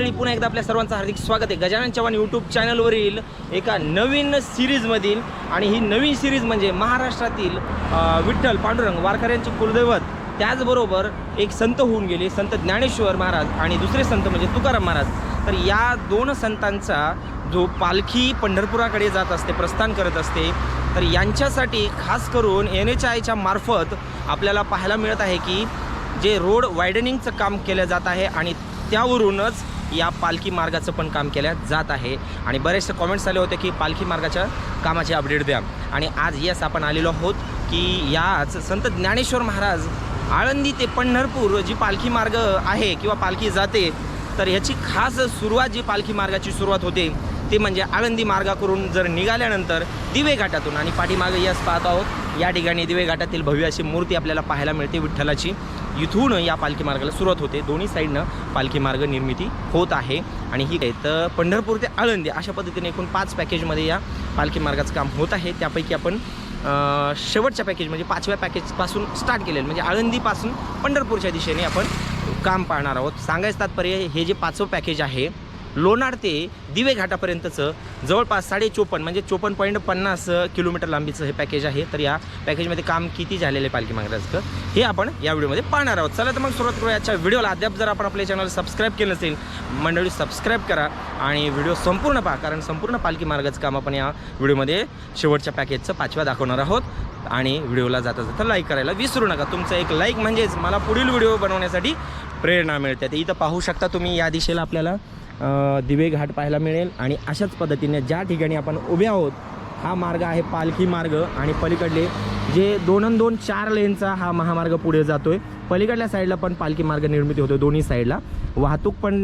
मंडळी, पुन्हा एकदा आपल्या सर्वांचं हार्दिक स्वागत आहे गजानन चव्हाण यूट्यूब चॅनलवरील एका नवीन सिरीजमधील. आणि ही नवीन सिरीज म्हणजे महाराष्ट्रातील विठ्ठल पांडुरंग वारकऱ्यांचे कुलदैवत, त्याचबरोबर एक संत होऊन गेले संत ज्ञानेश्वर महाराज आणि दुसरे संत म्हणजे तुकाराम महाराज. तर या दोन संतांचा जो पालखी पंढरपुराकडे जात असते, प्रस्थान करत असते, तर यांच्यासाठी खास करून NHIच्या मार्फत आपल्याला पाहायला मिळत आहे की जे रोड वायडनिंगचं काम केलं जात आहे आणि त्यावरूनच या पालखी मार्गाचं पण काम केलं जात आहे. आणि बरेचसे कॉमेंट्स आले होते की पालखी मार्गाच्या कामाचे अपडेट द्या. आणि आज यस आपण आलेलो आहोत की याच संत ज्ञानेश्वर महाराज आळंदी ते पंढरपूर जी पालखी मार्ग आहे किंवा पालखी जाते, तर ह्याची खास सुरुवात जी पालखी मार्गाची सुरुवात होते ते म्हणजे आळंदी मार्गाकडून जर निघाल्यानंतर दिवे घाटातून. आणि पाठीमागे यस पाहत आहोत या ठिकाणी दिवे घाटातील भव्य अशी मूर्ती आपल्याला पाहायला मिळते विठ्ठलाची. इथून या पालखी मार्गाला सुरुवात होते, दोन्ही साईडनं पालखी मार्ग निर्मिती होत आहे. आणि ही काय तर पंढरपूर ते आळंदी अशा पद्धतीने एकूण 5 पॅकेजमध्ये या पालखी मार्गाचं काम होत आहे. त्यापैकी आपण शेवटच्या पॅकेज म्हणजे 5व्या पॅकेजपासून स्टार्ट केलेलं म्हणजे आळंदीपासून पंढरपूरच्या दिशेने आपण काम पाहणार आहोत. सांगायचं तात्पर्य हे जे 5वं पॅकेज आहे लोणार ते दिवे घाटापर्यंतचं जवळपास 54 म्हणजे 54.50 किलोमीटर लांबीचं हे पॅकेज आहे. तर या पॅकेजमध्ये काम किती झालेलं आहे पालखी मार्गाचं हे आपण या व्हिडिओमध्ये पाहणार आहोत. चला तर मग सुरुवात करूया याच्या व्हिडिओला. अद्याप जर आपण आपल्या चॅनल सबस्क्राईब केलं नसेल मंडळी सबस्क्राईब करा आणि व्हिडिओ संपूर्ण पहा, कारण संपूर्ण पालखी मार्गाचं काम आपण या व्हिडिओमध्ये शेवटच्या पॅकेजचं 5व्या दाखवणार आहोत. आणि व्हिडिओला जाता जाता लाईक करायला विसरू नका. तुमचं एक लाईक म्हणजेच मला पुढील व्हिडिओ बनवण्यासाठी प्रेरणा मिळते. तर इथं पाहू शकता तुम्ही या दिशेला आपल्याला दिवे घाट पाहायला मिळेल. आणि अशाच पद्धतीने ज्या ठिकाणी आपण उभे आहोत हा मार्ग आहे पालखी मार्ग. आणि पलीकडले जे 2 4 लेनचा हा महामार्ग पुढे जातोय. पलीकडल्या साईडला पण पालखी मार्ग निर्मिती होतो. दोन्ही साईडला वाहतूक पण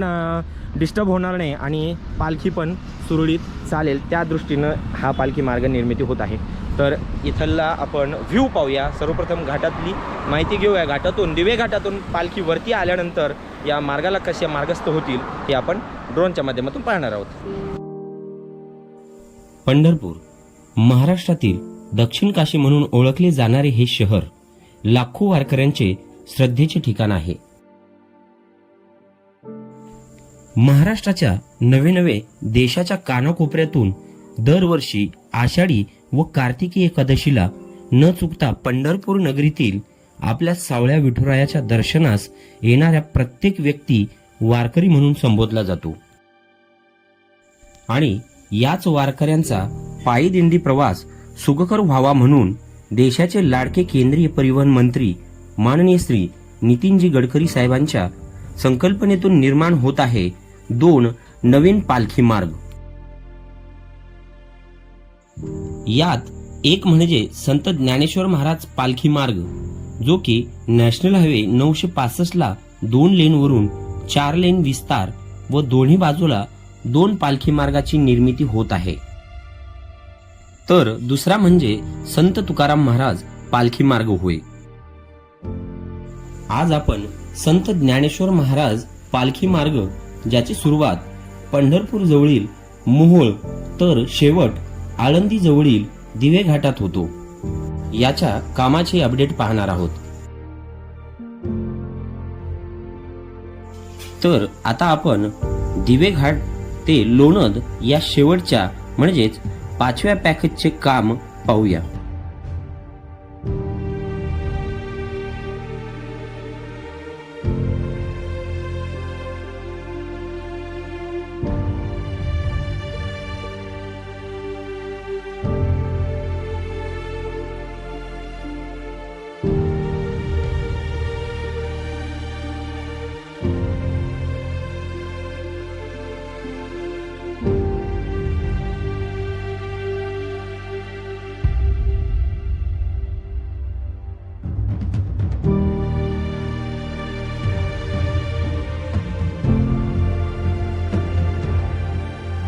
डिस्टर्ब होणार नाही आणि पालखी पण सुरळीत चालेल त्या दृष्टीनं हा पालखी मार्ग निर्मिती होत आहे. तर इथला आपण व्ह्यू पाहूया. सर्वप्रथम घाटातली माहिती घेऊया. घाटातून दिवे घाटातून पालखी वरती आल्यानंतर या मार्गाला कसे मार्गस्थ होतील हे आपण ड्रोनच्या माध्यमातून पाहणार आहोत. पंढरपूर महाराष्ट्रातील दक्षिण काशी म्हणून ओळखले जाणारे हे शहर लाखो वारकऱ्यांचे श्रद्धेचे ठिकाण आहे. महाराष्ट्राच्या नवे देशाच्या कानाकोपऱ्यातून दरवर्षी आषाढी व कार्तिकी एकादशीला न चुकता पंढरपूर नगरीतील आपल्या सावळ्या विठुरायाच्या दर्शनास येणाऱ्या प्रत्येक व्यक्ती वारकरी म्हणून संबोधला जातो. आणि याच वारकऱ्यांचा पायी दिंडी प्रवास सुखकर व्हावा म्हणून देशाचे लाडके केंद्रीय परिवहन मंत्री माननीय श्री नितीनजी गडकरी साहेबांच्या संकल्पनेतून निर्माण होत आहे 2 नवीन पालखी मार्ग. यात एक म्हणजे संत ज्ञानेश्वर महाराज पालखी मार्ग, जो की नॅशनल हायवे 965 ला 2 लेनवरून 4 लेन विस्तार व दोन्ही बाजूला 2 पालखी मार्गाची निर्मिती होत आहे. तर दुसरा म्हणजे संत तुकाराम महाराज पालखी मार्ग होय. आज आपण संत ज्ञानेश्वर महाराज पालखी मार्ग ज्याची सुरुवात पंढरपूर जवळील मोहोळ तर शेवट आळंदी जवळील दिवे घाटात होतो याच्या कामाचे अपडेट पाहणार आहोत. तर आता आपण दिवे घाट ते लोणंद या शेवटच्या म्हणजेच 5व्या पॅकेजचे काम पाहूया.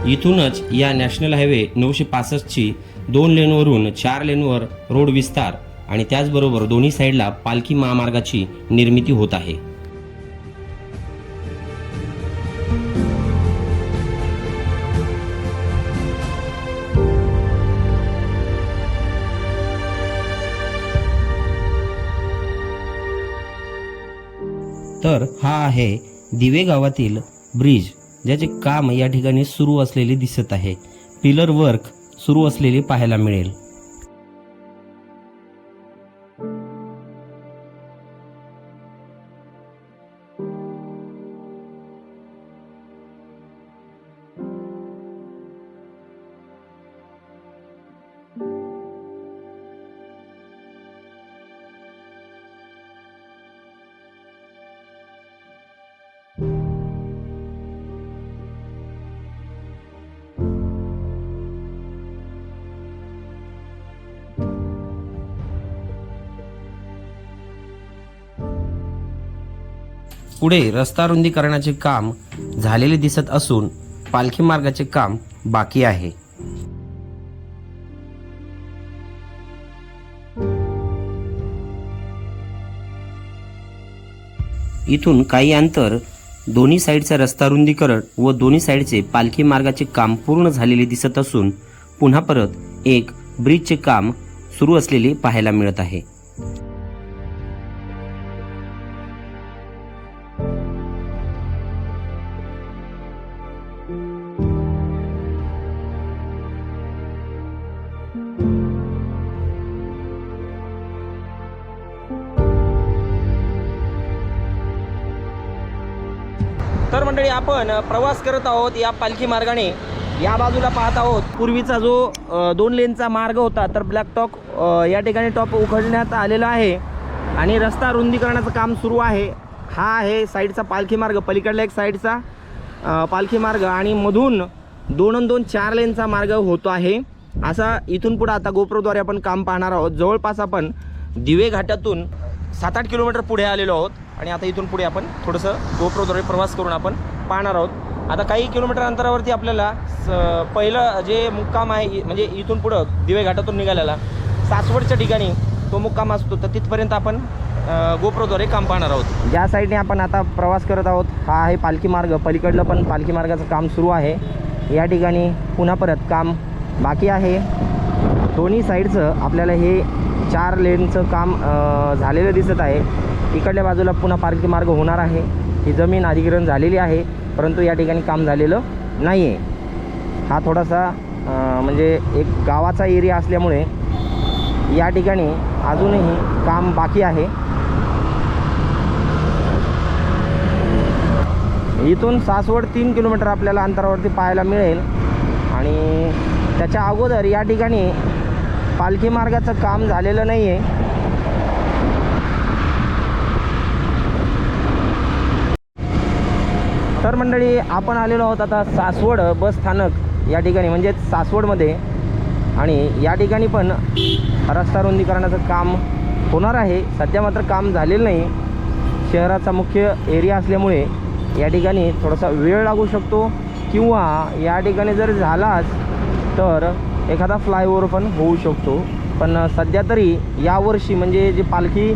इथूनच या नॅशनल हायवे 965 ची 2 लेनवरून 4 लेनवर रोड विस्तार आणि त्याचबरोबर दोन्ही साईडला पालखी महामार्गाची निर्मिती होत आहे. तर हा आहे दिवे गावातील ब्रिज, ज्याचे काम या ठिकाणी सुरू असलेले दिसत आहे. पिलर वर्क सुरू असलेले पाहायला मिळेल. पुढे रस्ता रुंदीकरणाचे काम झालेले दिसत असून पालखी मार्गाचे काम बाकी आहे. इथून काही अंतर दोन्ही साईडचा रस्ता रुंदीकरण व दोन्ही साईडचे पालखी मार्गाचे काम पूर्ण झालेले दिसत असून पुन्हा परत एक ब्रिजचे काम सुरू असलेले पाहायला मिळत आहे. तर मंडळी, आपण प्रवास करत आहोत या पालखी मार्गाने. या बाजूला पाहत आहोत पूर्वीचा जो 2 लेनचा मार्ग होता, तर ब्लॅक टॉप या ठिकाणी टॉप उखडण्यात आलेला आहे आणि रस्ता रुंदीकरणाचं काम सुरू आहे. हा आहे साईडचा पालखी मार्ग, पलीकडला एक साईडचा पालखी मार्ग आणि मधून 2 4 लेनचा मार्ग होतो आहे. असा इथून पुढे आता गोप्रोद्वारे आपण काम पाहणार आहोत. जवळपास आपण दिवे घाटातून 7-8 किलोमीटर पुढे आलेलो आहोत आणि आता इथून पुढे आपण थोडंसं गोप्रोद्वारे प्रवास करून आपण पाहणार आहोत. आता काही किलोमीटर अंतरावरती आपल्याला पहिलं जे मुक्काम आहे, म्हणजे इथून पुढं दिवे घाटातून निघालेला सासवडच्या ठिकाणी तो मुक्काम असतो, तर तिथपर्यंत आपण गोप्रोद्वारे काम पाहणार आहोत. ज्या साईडने आपण आता प्रवास करत आहोत हा आहे पालखी मार्ग. पलीकडलं पण पालखी मार्गाचं काम सुरू आहे. या ठिकाणी पुन्हा परत काम बाकी आहे. दोन्ही साईडचं आपल्याला हे 4 लेनचं काम झालेलं दिसत आहे. इकडल्या बाजूला पुन्हा पालखी मार्ग होणार आहे. ही जमीन अधिग्रहण झालेली आहे, परंतु या ठिकाणी काम झालेलं नाही आहे. हा थोडासा म्हणजे एक गावाचा एरिया असल्यामुळे या ठिकाणी अजूनही काम बाकी आहे. इथून सासवड 3 किलोमीटर आपल्याला अंतरावरती पाहायला मिळेल आणि त्याच्या अगोदर या ठिकाणी पालखी मार्गाचं काम झालेलं नाही आहे. तर मंडळी, आपण आलेलो आहोत आता सासवड बस स्थानक या ठिकाणी, म्हणजे सासवडमध्ये. आणि या ठिकाणी पण रस्ता रुंदीकरणाचं काम होणार आहे. सध्या मात्र काम झालेलं नाही. शहराचा मुख्य एरिया असल्यामुळे या ठिकाणी थोडासा वेळ लागू शकतो किंवा या ठिकाणी जर झालाच तर एखादा फ्लायओव्हर पण होऊ शकतो. पण सध्या तरी यावर्षी म्हणजे जी पालखी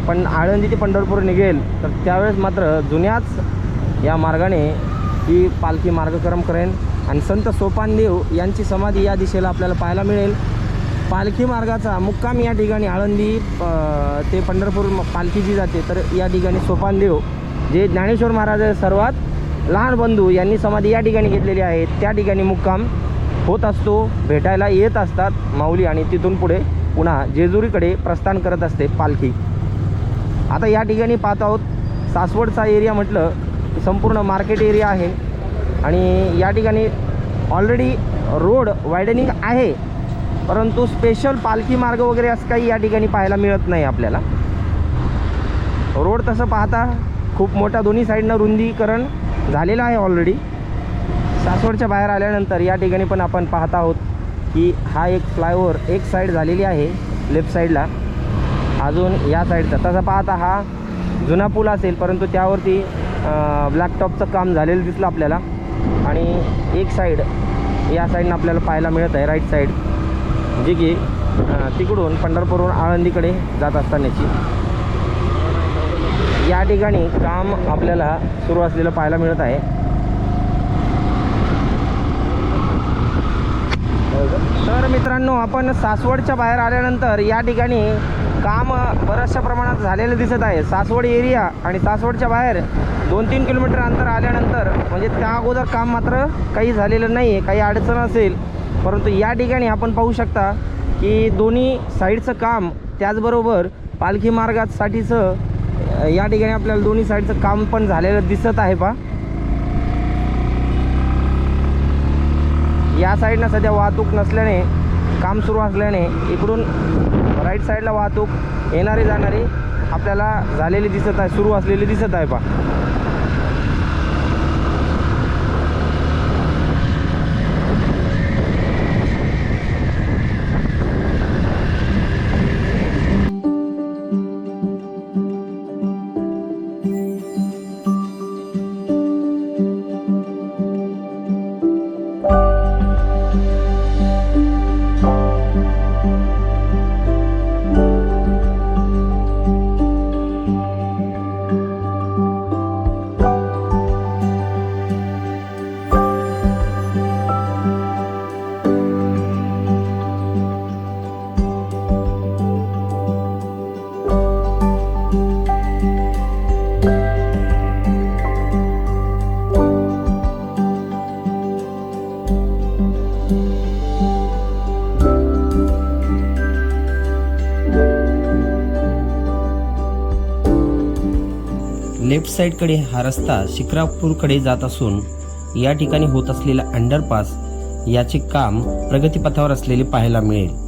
पण आळंदी ते पंढरपूर निघेल, तर त्यावेळेस मात्र जुन्याच या मार्गाने ही पालखी मार्गक्रम करेन आणि संत सोपानदेव यांची समाधी या दिशेला आपल्याला पाहायला मिळेल. पालखी मार्गाचा मुक्काम या ठिकाणी आळंदी ते पंढरपूर पालखी जी जाते, तर या ठिकाणी सोपानदेव जे ज्ञानेश्वर महाराज सर्वात लहान बंधू यांनी समाधी या ठिकाणी घेतलेली आहे, त्या ठिकाणी मुक्काम होत असतो. भेटायला येत असतात माऊली आणि तिथून पुढे पुन्हा जेजुरीकडे प्रस्थान करत असते पालखी. आता या ठिकाणी पाहत आहोत सासवडचा एरिया म्हटलं संपूर्ण मार्केट एरिया आहे आणि या ठिकाणी ऑलरेडी रोड वायडनिंग आहे, परंतु स्पेशल पालखी मार्ग वगैरे असं काही या ठिकाणी पाहायला मिळत नाही आपल्याला. रोड तसं पाहता खूप मोठा दोन्ही साईडनं रुंदीकरण झालेलं आहे ऑलरेडी. सासवडच्या बाहेर आल्यानंतर या ठिकाणी पण आपण पाहत आहोत की हा एक फ्लायओव्हर एक साईड झालेली आहे लेफ्ट साईडला. अजून या साईडचा तसा पाहता हा जुना पूल असेल, परंतु त्यावरती ब्लॅक टॉपचं काम झालेलं दिसलं आपल्याला. आणि एक साईड या साईडनं आपल्याला पाहायला मिळत आहे राईट साईड, जी की तिकडून पंढरपूरहून आळंदीकडे जात असतानाची. या ठिकाणी काम आपल्याला सुरू असलेलं पाहायला मिळत आहे. तर मित्रांनो, आपण सासवडच्या बाहेर आल्यानंतर या ठिकाणी काम बऱ्याचशा प्रमाणात झालेलं दिसत आहे. सासवड एरिया आणि सासवडच्या बाहेर 2-3 किलोमीटर अंतर आल्यानंतर म्हणजे त्या अगोदर काम मात्र काही झालेलं नाही आहे, काही अडचण असेल. परंतु या ठिकाणी आपण पाहू शकता की दोन्ही साईडचं काम, त्याचबरोबर पालखी मार्गासाठीचं या ठिकाणी आपल्याला दोन्ही साईडचं काम पण झालेलं दिसत आहे. पहा, या साईडनं सध्या वाहतूक नसल्याने, काम सुरू असल्याने इकडून राईट साईडला वाहतूक येणारी जाणारी आपल्याला झालेली दिसत आहे, सुरू असलेली दिसत आहे. पहा, लेफ्ट साईडकडे हा रस्ता शिक्रापूरकडे जात असून या ठिकाणी होत असलेला अंडरपास याचे काम प्रगतीपथावर असलेले पाहायला मिळेल.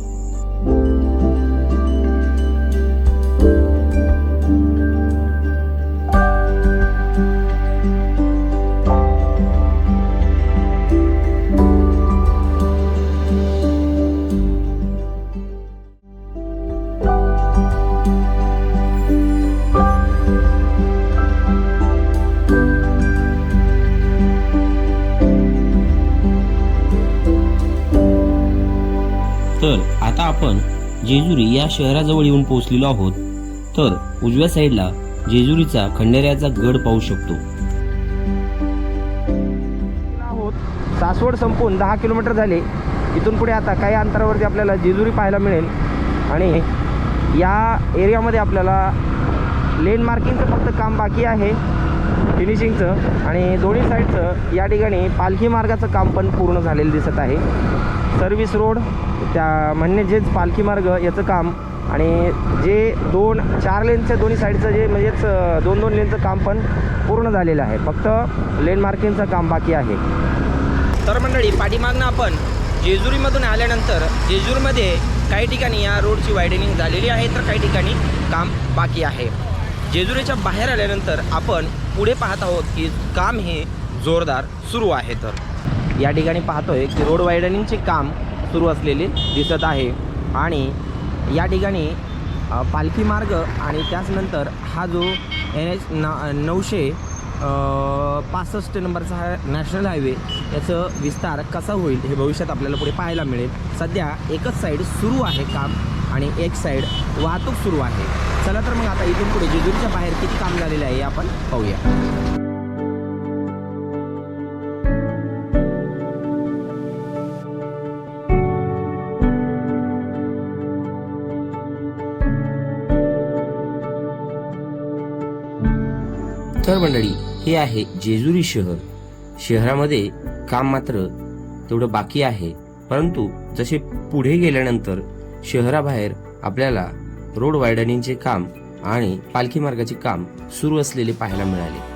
तर आता आपण जेजुरी या शहराजवळ येऊन पोहोचलेलो आहोत. तर उजव्या साईडला जेजुरीचा खंडेरायाचा गड पाहू शकतो. सासवड संपून 10 किलोमीटर झाले. इथून पुढे आता काही अंतरावरती आपल्याला जेजुरी पाहायला मिळेल आणि या एरियामध्ये आपल्याला लेन मार्किंगचं फक्त काम बाकी आहे, फिनिशिंगचं, आणि दोन्ही साईडचं या ठिकाणी पालखी मार्गाचं काम पण पूर्ण झालेलं दिसत आहे. सर्व्हिस रोड त्या म्हणजेच पालखी मार्ग याचं काम आणि जे 4 लेनच्या दोन्ही साईडचं जे म्हणजेच 2-2 लेनचं काम पण पूर्ण झालेलं आहे. फक्त लेन मार्किंगचं काम बाकी आहे. तर मंडळी, पाठीमागनं आपण जेजुरीमधून आल्यानंतर जेजुरीमध्ये काही ठिकाणी या रोडची वायडनिंग झालेली आहे, तर काही ठिकाणी काम बाकी आहे. जेजुरीच्या बाहेर आल्यानंतर आपण पुढे पाहत आहोत की काम हे जोरदार सुरू आहे. तर या ठिकाणी पाहतोय की रोड वायडनिंगचे काम सुरू असलेले दिसत आहे आणि या ठिकाणी पालखी मार्ग आणि त्याचनंतर हा जो NH 965 नंबरचा हा नॅशनल हायवे याचं विस्तार कसा होईल हे भविष्यात आपल्याला पुढे पाहायला मिळेल. सध्या एकच साईड सुरू आहे काम आणि एक साईड वाहतूक सुरू आहे. चला तर मग आता इथून पुढे जेजुरीच्या बाहेर किती काम झालेलं आहे आपण पाहूया. तर मंडळी, हे आहे जेजुरी शहर. शहरामध्ये काम मात्र तेवढं बाकी आहे, परंतु जसे पुढे गेल्यानंतर शहराबाहेर आपल्याला रोड वायडनिंगचे काम आणि पालखी मार्गाचे काम सुरू असलेले पाहायला मिळाले.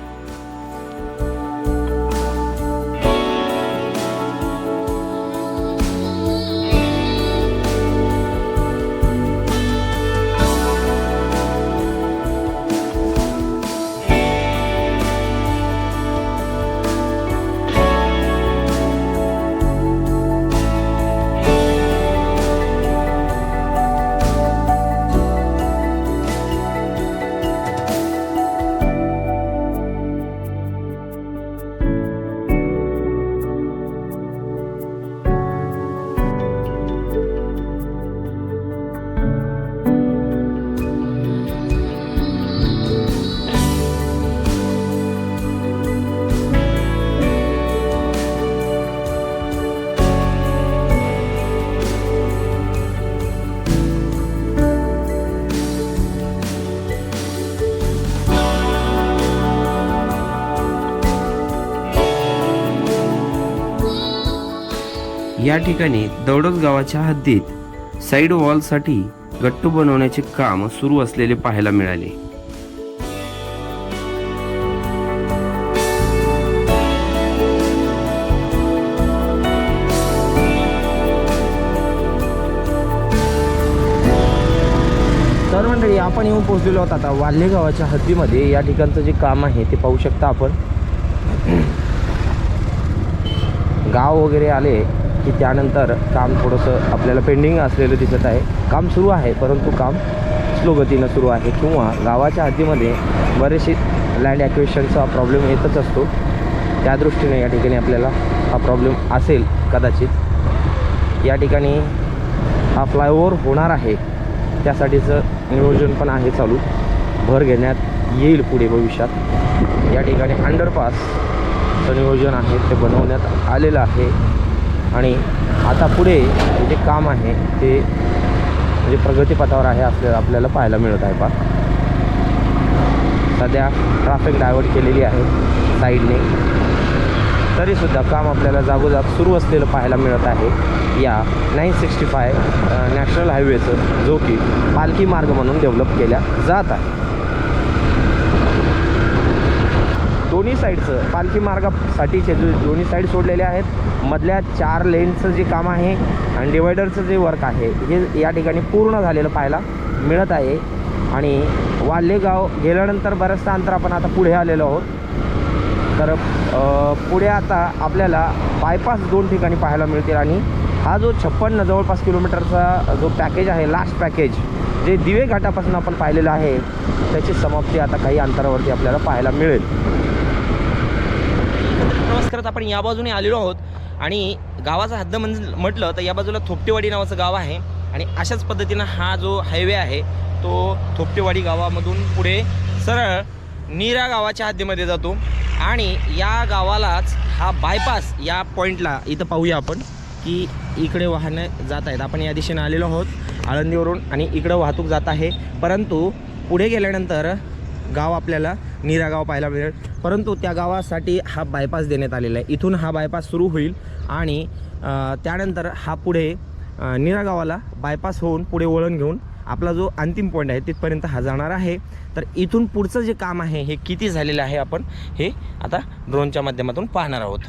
या ठिकाणी दौडस गावाच्या हद्दीत साईड वॉलसाठी गट्टू बनवण्याचे काम सुरू असलेले पाहायला मिळाले. तर मंडळी, आपण येऊन पोहोचलेलो आहोत आता वाल्हे गावाच्या हद्दीमध्ये. या ठिकाणचं जे काम आहे ते पाहू शकता आपण. गाव वगैरे आले की त्यानंतर काम थोडंसं आपल्याला पेंडिंग असलेलं दिसत आहे. काम सुरू आहे परंतु काम स्लो गतीनं सुरू आहे, किंवा गावाच्या हद्दीमध्ये बरेचसे लँड ॲक्विजिशनचा प्रॉब्लेम येतच असतो. त्या दृष्टीने या ठिकाणी आपल्याला हा प्रॉब्लेम असेल कदाचित. या ठिकाणी हा फ्लायओव्हर होणार आहे, त्यासाठीचं नियोजन पण आहे चालू. भर घेण्यात येईल पुढे भविष्यात. या ठिकाणी अंडरपासचं नियोजन आहे ते बनवण्यात आलेलं आहे. आणि आता पुढे जे काम आहे ते म्हणजे प्रगतीपथावर आहे असं आपल्याला पाहायला मिळत आहे. सध्या ट्रॅफिक डायव्हर्ट केलेली आहे साईडने, तरीसुद्धा काम आपल्याला जागोजाग सुरू असलेलं पाहायला मिळत आहे या 965 नॅशनल हायवेचं, जो की पालखी मार्ग म्हणून डेव्हलप केल्या जात आहे. दोन्ही साईडचं पालखी मार्गासाठीचे जे दोन्ही साईड सोडलेले आहेत, मधल्या 4 लेनचं जे काम आहे आणि डिवायडरचं जे वर्क आहे हे या ठिकाणी पूर्ण झालेलं पाहायला मिळत आहे. आणि वाल्हे गाव गेल्यानंतर बरंचसं अंतर आपण आता पुढे आलेलो आहोत. तर पुढे आता आपल्याला बायपास 2 ठिकाणी पाहायला मिळतील. आणि हा जो 56 जवळपास किलोमीटरचा जो पॅकेज आहे, लास्ट पॅकेज जे दिवे घाटापासून आपण पाहिलेलं आहे, त्याची समाप्ती आता काही अंतरावरती आपल्याला पाहायला मिळेल. प्रवास करत आपण या बाजूने आलेलो आहोत. आणि गावाचा हद्द म्हटलं तर या बाजूला थोपटेवाडी नावाचं गाव आहे. आणि अशाच पद्धतीनं हा जो हायवे आहे तो थोपटेवाडी गावामधून पुढे सरळ नीरा गावाच्या हद्दीमध्ये जातो. आणि या गावालाच हा बायपास या पॉईंटला इथं पाहूया आपण की इकडे वाहनं जात आहेत. आपण या दिशेने आलेलो आहोत आळंदीवरून आणि इकडं वाहतूक जात आहे. परंतु पुढे गेल्यानंतर गाव आपल्याला नीरा गाव पाहायला मिळेल. परंतु त्या गावासाठी हा बायपास देण्यात आलेला आहे. इथून हा बायपास सुरू होईल आणि त्यानंतर हा पुढे नीरा गावाला बायपास होऊन पुढे वळण घेऊन आपला जो अंतिम पॉईंट आहे तिथपर्यंत हा जाणार आहे. तर इथून पुढचं जे काम आहे हे किती झालेलं आहे आपण हे आता ड्रोनच्या माध्यमातून पाहणार आहोत.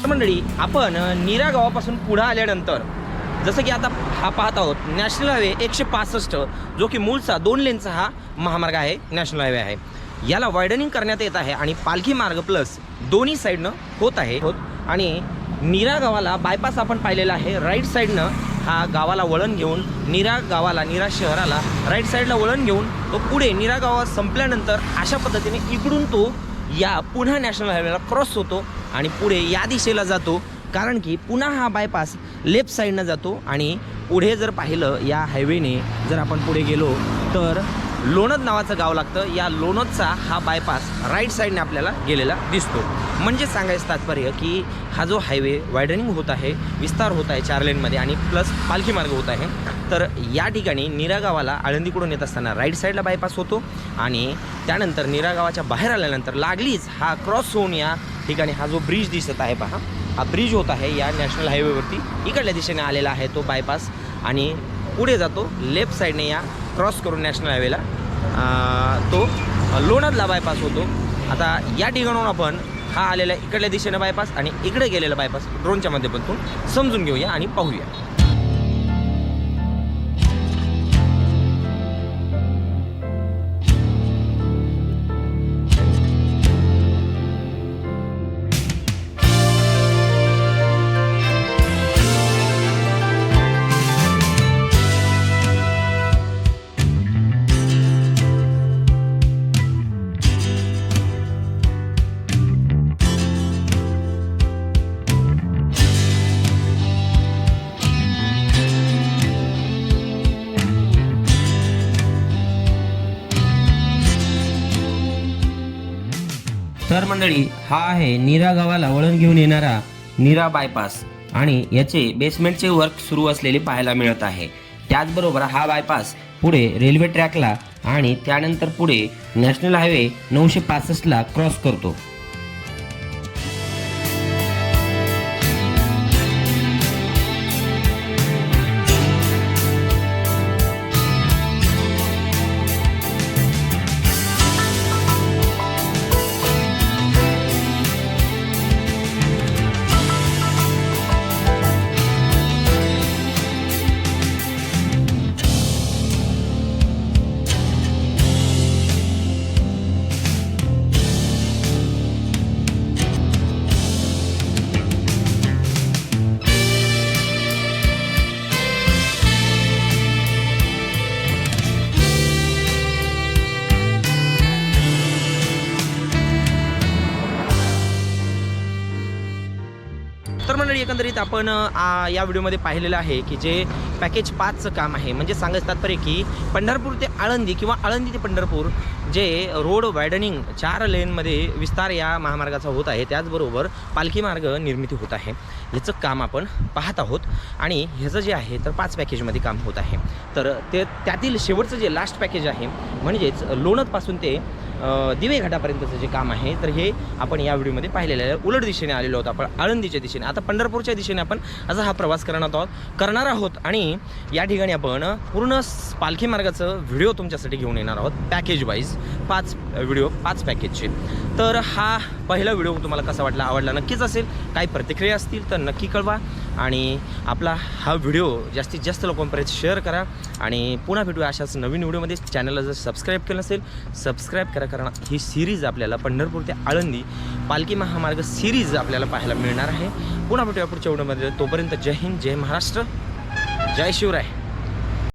मंडळी, आपण नीरा गावापासून पुढे आल्यानंतर जसं की आता हा पाहत आहोत नॅशनल हायवे 165, जो की मूळचा 2 लेनचा हा महामार्ग आहे, नॅशनल हायवे आहे. याला वायडनिंग करण्यात येत आहे आणि पालखी मार्ग प्लस दोन्ही साईडनं होत आहे. आणि नीरा गावाला बायपास आपण पाहिलेला आहे. राईट साईडनं हा गावाला वळण घेऊन नीरा शहराला राईट साईडला वळण घेऊन तो पुढे नीरा गावात संपल्यानंतर अशा पद्धतीने इकडून तो या पुन्हा नॅशनल हायवेला क्रॉस होतो आणि पुढे या दिशेला जातो. कारण की पुन्हा हा बायपास लेफ्ट साईडनं जातो आणि पुढे जर पाहिलं या हायवेने जर आपण पुढे गेलो तर लोणद नावाचं गाव लागतं. या लोणदचा हा बायपास राईट साईडने आपल्याला गेलेला दिसतो. म्हणजे सांगायचं तात्पर्य की हा जो हायवे वायडनिंग होत आहे, विस्तार होत आहे 4 लेनमध्ये आणि प्लस पालखी मार्ग होत आहे. तर या ठिकाणी नीरा गावाला आळंदीकडून येत असताना राईट साईडला बायपास होतो आणि त्यानंतर नीरा गावाच्या बाहेर आल्यानंतर लागलीच हा क्रॉस होऊन या ठिकाणी हा जो ब्रिज दिसत आहे पहा, हा ब्रिज होत आहे या नॅशनल हायवेवरती. इकडल्या दिशेने आलेला आहे तो बायपास आणि पुढे जातो लेफ्ट साईडने या क्रॉस करून नॅशनल हायवेला तो लोणदला बायपास होतो. आता या ठिकाणाहून आपण हा आलेला इकडल्या दिशेने बायपास आणि इकडे गेलेला बायपास ड्रोनच्या माध्यमातून समजून घेऊया आणि पाहूया. तर मंडळी, हा आहे नीरा गावाला वळण घेऊन येणारा नीरा बायपास आणि याचे बेसमेंटचे वर्क सुरू असलेले पाहायला मिळत आहे. त्याचबरोबर हा बायपास पुढे रेल्वे ट्रॅकला आणि त्यानंतर पुढे नॅशनल हायवे 965ला क्रॉस करतो. तर मंडळी, एकंदरीत आपण या व्हिडिओमध्ये पाहिलेलं आहे की जे पॅकेज 5चं काम आहे, म्हणजे सांगायचं तात्पर्य की पंढरपूर ते आळंदी किंवा आळंदी ते पंढरपूर जे रोड वायडनिंग 4 लेनमध्ये विस्तार या महामार्गाचा होत आहे, त्याचबरोबर पालखी मार्ग निर्मिती होत आहे, याचं काम आपण पाहत आहोत. आणि ह्याचं जे आहे तर 5 पॅकेजमध्ये काम होत आहे. तर ते त्यातील शेवटचं जे लास्ट पॅकेज आहे, म्हणजेच लोणदपासून ते दिवे घाटापर्यंतचं जे काम आहे, तर हे आपण या व्हिडिओमध्ये पाहिलेलं आहे. उलट दिशेने आलेलो आहोत आपण, आळंदीच्या दिशेने. आता पंढरपूरच्या दिशेने आपण असा हा प्रवास करणार आहोत आणि या ठिकाणी आपण पूर्ण पालखी मार्गाचं व्हिडिओ तुमच्यासाठी घेऊन येणार आहोत, पॅकेज वाईज 5 व्हिडिओ 5 पॅकेजचे. तर हा पहिला व्हिडिओ तुम्हाला कसा वाटला, आवडला नक्कीच असेल. काही प्रतिक्रिया असतील तर नक्की कळवा आणि आपला हा व्हिडिओ जास्तीत जास्त लोकांपर्यंत शेअर करा. आणि पुन्हा भेटूया अशाच नवीन व्हिडिओमध्ये. चॅनलला जर सबस्क्राईब केलं नसेल, सबस्क्राईब करा, कारण ही सिरीज आपल्याला पंढरपूर ते आळंदी पालखी महामार्ग सिरीज आपल्याला पाहायला मिळणार आहे. पुन्हा भेटूया पुढच्या व्हिडिओमध्ये. तोपर्यंत जय हिंद, जय महाराष्ट्र, जय शिवराय.